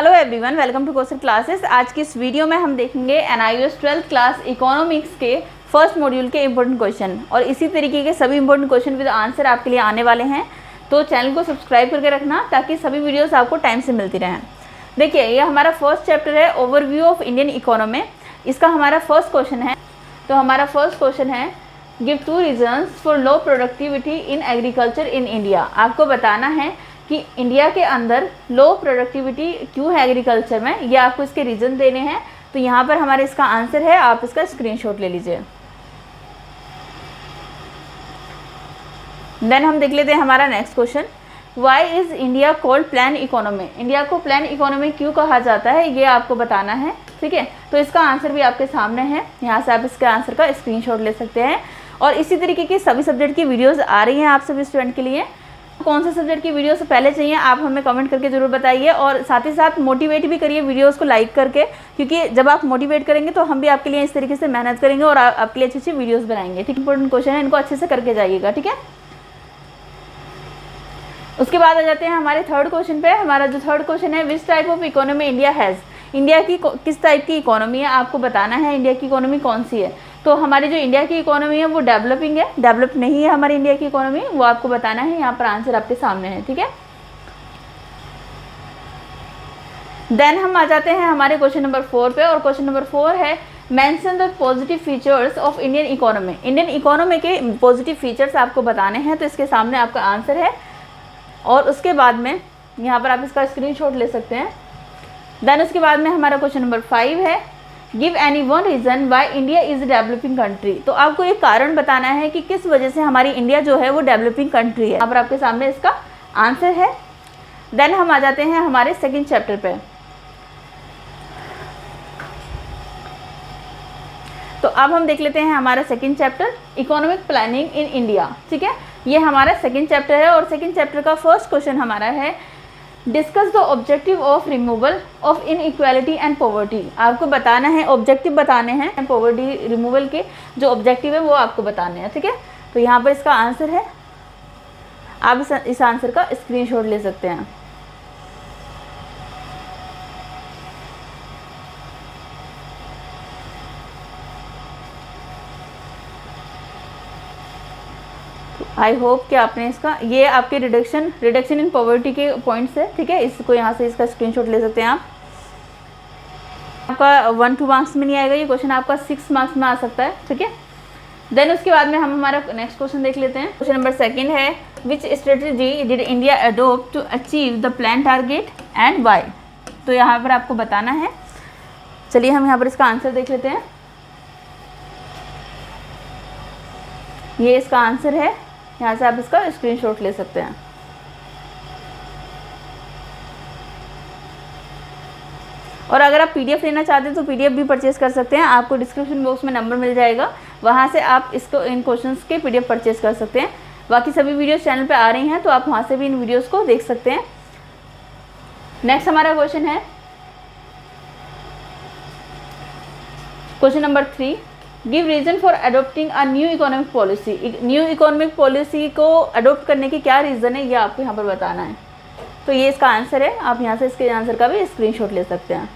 Hello everyone, welcome to Corset classes. आज की इस वीडियो में हम देखेंगे NIOS 12th क्लास इकोनॉमिक्स के फर्स्ट मॉड्यूल के इंपॉर्टेंट क्वेश्चन और इसी तरीके के सभी इंपॉर्टेंट क्वेश्चन विद आंसर आपके लिए आने वाले हैं। तो चैनल को सब्सक्राइब करके रखना ताकि सभी वीडियोस आपको टाइम से मिलती रहें। देखिए, ये हमारा फर्स्ट चैप्टर है ओवरव्यू ऑफ इंडियन इकोनॉमी। इसका हमारा फर्स्ट क्वेश्चन है। तो हमारा फर्स्ट क्वेश्चन है, give 2 reasons for low productivity in agriculture in India. आपको बताना है कि इंडिया के अंदर लो प्रोडक्टिविटी क्यों है एग्रीकल्चर में, ये आपको इसके रीज़न देने हैं। तो यहाँ पर हमारे इसका आंसर है, आप इसका स्क्रीनशॉट ले लीजिए। देन हम देख लेते हैं हमारा next question, why is India called plan economy. India को प्लान इकोनॉमी क्यों कहा जाता है, ये आपको बताना है। ठीक है, तो इसका आंसर भी आपके सामने है, यहाँ से आप इसके आंसर का स्क्रीनशॉट ले सकते हैं। और इसी तरीके की सभी सब्जेक्ट की वीडियोज़ आ रही हैं आप सभी स्टूडेंट के लिए। कौन से सब्जेक्ट की वीडियो से पहले चाहिए आप हमें कमेंट करके ज़रूर बताइए, और साथ ही साथ मोटिवेट भी करिए वीडियोस को लाइक करके, क्योंकि जब आप मोटिवेट करेंगे तो हम भी आपके लिए इस तरीके से मेहनत करेंगे और आपके लिए अच्छी अच्छी वीडियोस बनाएंगे। ठीक, इंपॉर्टेंट क्वेश्चन है, इनको अच्छे से करके जाइएगा। ठीक है, उसके बाद आ जाते हैं हमारे थर्ड क्वेश्चन पे। हमारा जो थर्ड क्वेश्चन है, which type of economy India has. India की किस टाइप की इकोनॉमी है, आपको बताना है इंडिया की इकोनॉमी कौन सी है। तो हमारी जो इंडिया की इकोनॉमी है वो डेवलपिंग है, डेवलप नहीं है हमारी इंडिया की इकोनॉमी, वो आपको बताना है। यहाँ पर आंसर आपके सामने है। ठीक है, देन हम आ जाते हैं हमारे क्वेश्चन नंबर 4 पे, और क्वेश्चन नंबर 4 है, mention the positive features of Indian economy. Indian economy के पॉजिटिव फीचर्स आपको बताने हैं। तो इसके सामने आपका आंसर है, और उसके बाद में यहाँ पर आप इसका स्क्रीनशॉट ले सकते हैं। देन उसके बाद में हमारा क्वेश्चन नंबर 5 है, give any one reason why India is developing country. तो आपको एक कारण बताना है कि किस वजह से हमारी इंडिया जो है वो डेवलपिंग कंट्री है। यहाँ पर आपके सामने इसका आंसर है। देन हम आ जाते हैं हमारे सेकंड चैप्टर पे। तो अब हम देख लेते हैं हमारा second chapter, economic planning in India. ठीक है, ये हमारा सेकंड चैप्टर है, और सेकंड चैप्टर का फर्स्ट क्वेश्चन हमारा है, discuss the objective of removal of inequality and poverty. आपको बताना है, ऑब्जेक्टिव बताने हैं, पॉवर्टी रिमूवल के जो ऑब्जेक्टिव है वो आपको बताने हैं। ठीक है, तो यहाँ पर इसका आंसर है, आप इस आंसर का स्क्रीनशॉट ले सकते हैं। आई होप कि आपने इसका, ये आपके रिडक्शन इन पॉवर्टी के पॉइंट्स है। ठीक है, इसको यहाँ से इसका स्क्रीनशॉट ले सकते हैं आप। आपका 1-2 मार्क्स में नहीं आएगा ये क्वेश्चन, आपका 6 मार्क्स में आ सकता है। ठीक है, देन उसके बाद में हम हमारा नेक्स्ट क्वेश्चन देख लेते हैं। क्वेश्चन नंबर 2 है, which strategy did India adopt to achieve the plan target and why. तो यहाँ पर आपको बताना है। चलिए हम यहाँ पर इसका आंसर देख लेते हैं। ये इसका आंसर है, यहाँ से आप इसका स्क्रीनशॉट ले सकते हैं। और अगर आप PDF लेना चाहते हैं तो PDF भी परचेज़ कर सकते हैं। आपको डिस्क्रिप्शन बॉक्स में नंबर मिल जाएगा, वहाँ से आप इसको, इन क्वेश्चंस के PDF परचेज़ कर सकते हैं। बाकी सभी वीडियोस चैनल पे आ रही हैं, तो आप वहाँ से भी इन वीडियोस को देख सकते हैं। नेक्स्ट हमारा क्वेश्चन है, question number 3, give reason for adopting a new economic policy. New economic policy को अडोप्ट करने की क्या रीज़न है, ये आपको यहाँ पर बताना है। तो ये इसका आंसर है, आप यहाँ से इसके आंसर का भी स्क्रीनशॉट ले सकते हैं।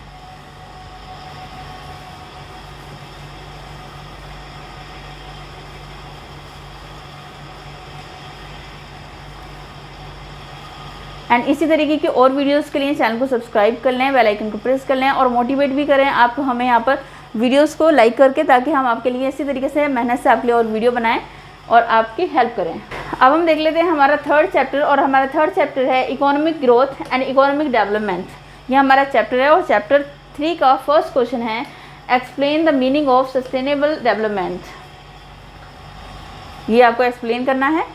एंड इसी तरीके की और वीडियोस के लिए चैनल को सब्सक्राइब कर लें, बेल आइकन को प्रेस कर लें, और मोटिवेट भी करें आप हमें यहाँ पर वीडियोस को लाइक करके, ताकि हम आपके लिए इसी तरीके से मेहनत से आपके लिए और वीडियो बनाएं और आपकी हेल्प करें। अब हम देख लेते हैं हमारा थर्ड चैप्टर, और हमारा थर्ड चैप्टर है economic growth and economic development. ये हमारा चैप्टर है, और चैप्टर 3 का फर्स्ट क्वेश्चन है, explain the meaning of sustainable development. ये आपको एक्सप्लेन करना है।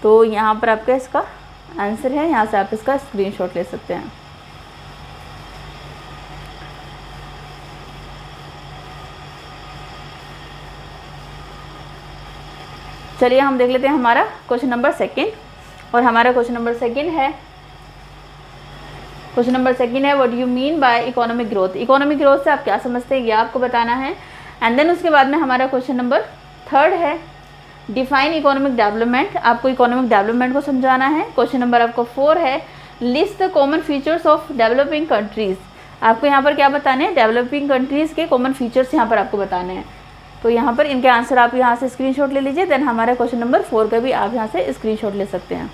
तो यहाँ पर आपका इसका आंसर है, यहाँ से आप इसका स्क्रीनशॉट ले सकते हैं। चलिए हम देख लेते हैं हमारा क्वेश्चन नंबर 2, और हमारा क्वेश्चन नंबर 2 है, क्वेश्चन नंबर 2 है, what you mean by economic growth. Economic growth से आप क्या समझते हैं, ये आपको बताना है। एंड देन उसके बाद में हमारा क्वेश्चन नंबर 3 है, डिफाइन इकोनॉमिक डेवलपमेंट। आपको इकोनॉमिक डेवलपमेंट को समझाना है। क्वेश्चन नंबर आपको 4 है, list the common features of developing countries. आपको यहाँ पर क्या बताने हैं, डेवलपिंग कंट्रीज़ के कॉमन फीचर्स यहाँ पर आपको बताने हैं। तो यहाँ पर इनके आंसर आप यहाँ से स्क्रीनशॉट ले लीजिए। देन हमारा क्वेश्चन नंबर 4 का भी आप यहाँ से स्क्रीनशॉट ले सकते हैं।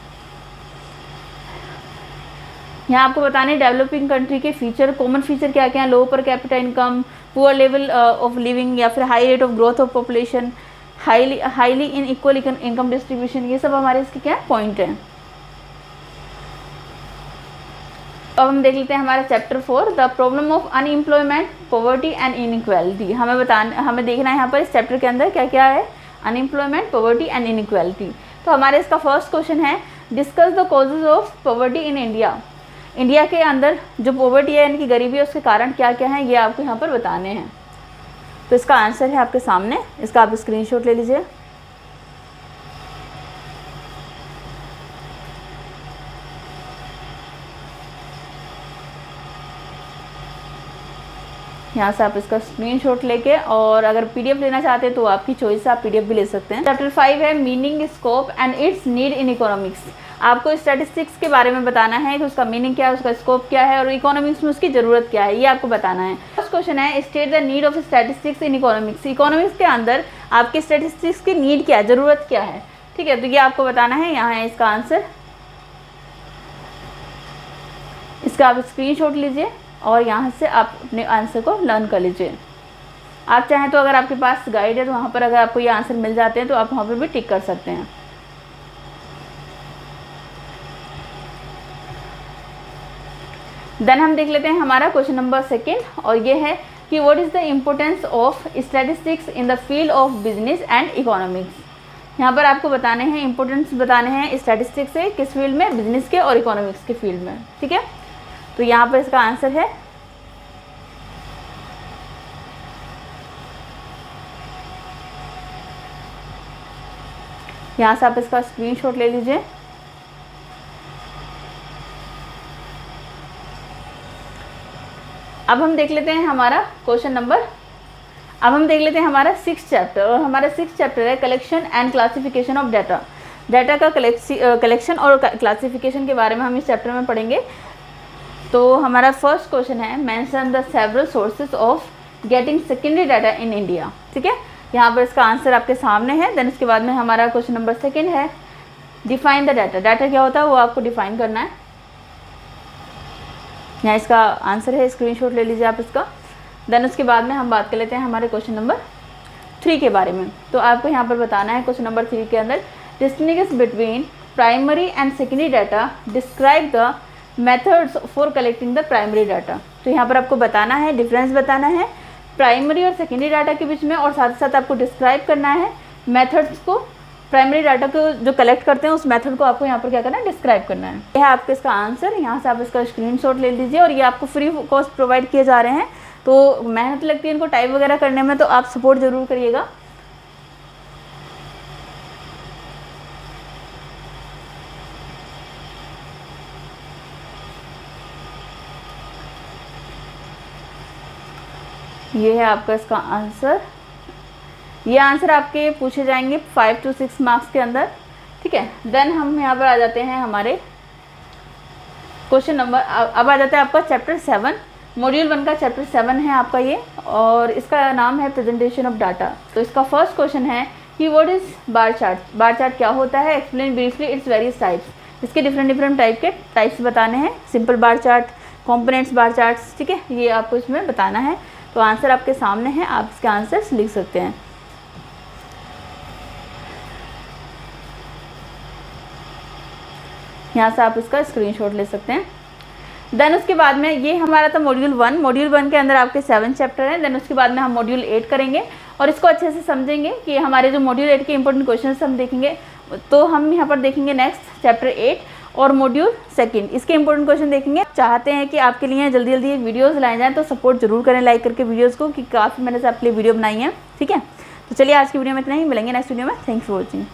यहाँ आपको बताने डेवलपिंग कंट्री के फीचर, कॉमन फीचर क्या क्या हैं, low per capita income, poor level of living या फिर high rate of growth of population, highly inequal income distribution, ये सब हमारे इसके क्या पॉइंट हैं। अब हम देख लेते हैं हमारा chapter 4, the problem of unemployment, poverty and inequality. हमें देखना है यहाँ पर इस चैप्टर के अंदर क्या क्या है, अनएम्प्लॉयमेंट, पॉवर्टी एंड इनइक्वालिटी। तो हमारे इसका फर्स्ट क्वेश्चन है, discuss the causes of poverty in India. India के अंदर जो पॉवर्टी है यानी कि गरीबी है, उसके कारण क्या क्या हैं, ये आपको यहाँ पर बताने हैं। तो इसका आंसर है आपके सामने, इसका आप स्क्रीनशॉट ले लीजिए। यहाँ से आप इसका स्क्रीनशॉट लेके, और अगर पीडीएफ लेना चाहते हैं तो आपकी चॉइस से आप पीडीएफ भी ले सकते हैं। चैप्टर 5 है meaning, scope and it's need in economics. आपको स्टैटिस्टिक्स के बारे में बताना है कि उसका मीनिंग क्या है, उसका स्कोप क्या है और इकोनॉमिक्स में उसकी ज़रूरत क्या है, ये आपको बताना है। फर्स्ट क्वेश्चन है, state the need of statistics in economics. Economics के अंदर आपके स्टैटिस्टिक्स की नीड क्या है, ज़रूरत क्या है, ठीक है। तो ये आपको बताना है, यहाँ है इसका आंसर। इसका आप स्क्रीनशॉट लीजिए और यहाँ से आप अपने आंसर को लर्न कर लीजिए। आप चाहें तो अगर आपके पास गाइड है तो वहाँ पर अगर आपको ये आंसर मिल जाते हैं तो आप वहाँ पर भी टिक कर सकते हैं। देन हम देख लेते हैं हमारा क्वेश्चन नंबर 2, और ये है कि what is the importance of statistics in the field of business and economics. यहाँ पर आपको बताने हैं, इंपॉर्टेंस बताने हैं स्टैटिस्टिक्स से, किस फील्ड में, बिजनेस के और इकोनॉमिक्स के फील्ड में, ठीक है। तो यहाँ पर इसका आंसर है, यहाँ से आप इसका स्क्रीनशॉट ले लीजिए। अब हम देख लेते हैं हमारा क्वेश्चन नंबर, अब हम देख लेते हैं हमारा 6th चैप्टर, और हमारा 6th चैप्टर है collection and classification of data. Data का कलेक्शन और क्लासिफिकेशन के बारे में हम इस चैप्टर में पढ़ेंगे। तो हमारा फर्स्ट क्वेश्चन है, mention the several sources of getting secondary data in India, ठीक है। यहाँ पर इसका आंसर आपके सामने है। देन उसके बाद में हमारा क्वेश्चन नंबर 2 है, डिफाइन द डाटा। डाटा क्या होता है वो आपको डिफाइन करना है। यहाँ इसका आंसर है, स्क्रीनशॉट ले लीजिए आप इसका। देन उसके बाद में हम बात कर लेते हैं हमारे क्वेश्चन नंबर 3 के बारे में। तो आपको यहाँ पर बताना है क्वेश्चन नंबर 3 के अंदर, distinguish between primary and secondary data, describe the methods for collecting the primary data. तो यहाँ पर आपको बताना है, डिफरेंस बताना है प्राइमरी और सेकेंडरी डाटा के बीच में, और साथ ही साथ आपको डिस्क्राइब करना है मेथड्स को, प्राइमरी डाटा को जो कलेक्ट करते हैं उस मेथड को आपको यहाँ पर क्या करना है, डिस्क्राइब करना है। यह है आपका इसका आंसर। यहाँ से आप इसका स्क्रीनशॉट ले लीजिए, और ये आपको फ्री कॉस्ट प्रोवाइड किए जा रहे हैं। तो मेहनत लगती है इनको टाइप वगैरह करने में, तो आप सपोर्ट ज़रूर करिएगा। ये है आपका इसका आंसर। ये आंसर आपके पूछे जाएंगे 5 to 6 मार्क्स के अंदर, ठीक है। देन हम यहाँ पर आ जाते हैं हमारे क्वेश्चन नंबर, अब आ जाता है आपका चैप्टर 7, मॉड्यूल 1 का चैप्टर 7 है आपका ये, और इसका नाम है प्रेजेंटेशन ऑफ डाटा। तो इसका फर्स्ट क्वेश्चन है कि what is bar chart. Bar chart क्या होता है, explain briefly its various types. इसके डिफरेंट टाइप के टाइप्स बताने हैं, सिंपल बार चार्ट, कॉम्पोनेंट्स बार चार्ट्स, ठीक है, ये आपको इसमें बताना है। तो आंसर आपके सामने है, आप इसके आंसर्स लिख सकते हैं। यहाँ से आप इसका स्क्रीनशॉट ले सकते हैं। देन उसके बाद में ये हमारा था मॉड्यूल 1। मॉड्यूल 1 के अंदर आपके 7 चैप्टर हैं। देन उसके बाद में हम मॉड्यूल 8 करेंगे और इसको अच्छे से समझेंगे कि हमारे जो मॉड्यूल 8 के इंपॉर्टेंट क्वेश्चन हम देखेंगे। तो हम यहाँ पर देखेंगे नेक्स्ट चैप्टर 8 और मॉड्यूल 2, इसके इंपॉर्टेंट क्वेश्चन देखेंगे। चाहते हैं कि आपके लिए जल्दी जल्दी वीडियोज़ लाए जाएँ, तो सपोर्ट जरूर करें लाइक करके वीडियोज़ को, कि काफ़ी मैंने से आपके लिए वीडियो बनाई है, ठीक है। तो चलिए आज की वीडियो में इतना ही, मिलेंगे नेक्स्ट वीडियो में। Thanks for watching.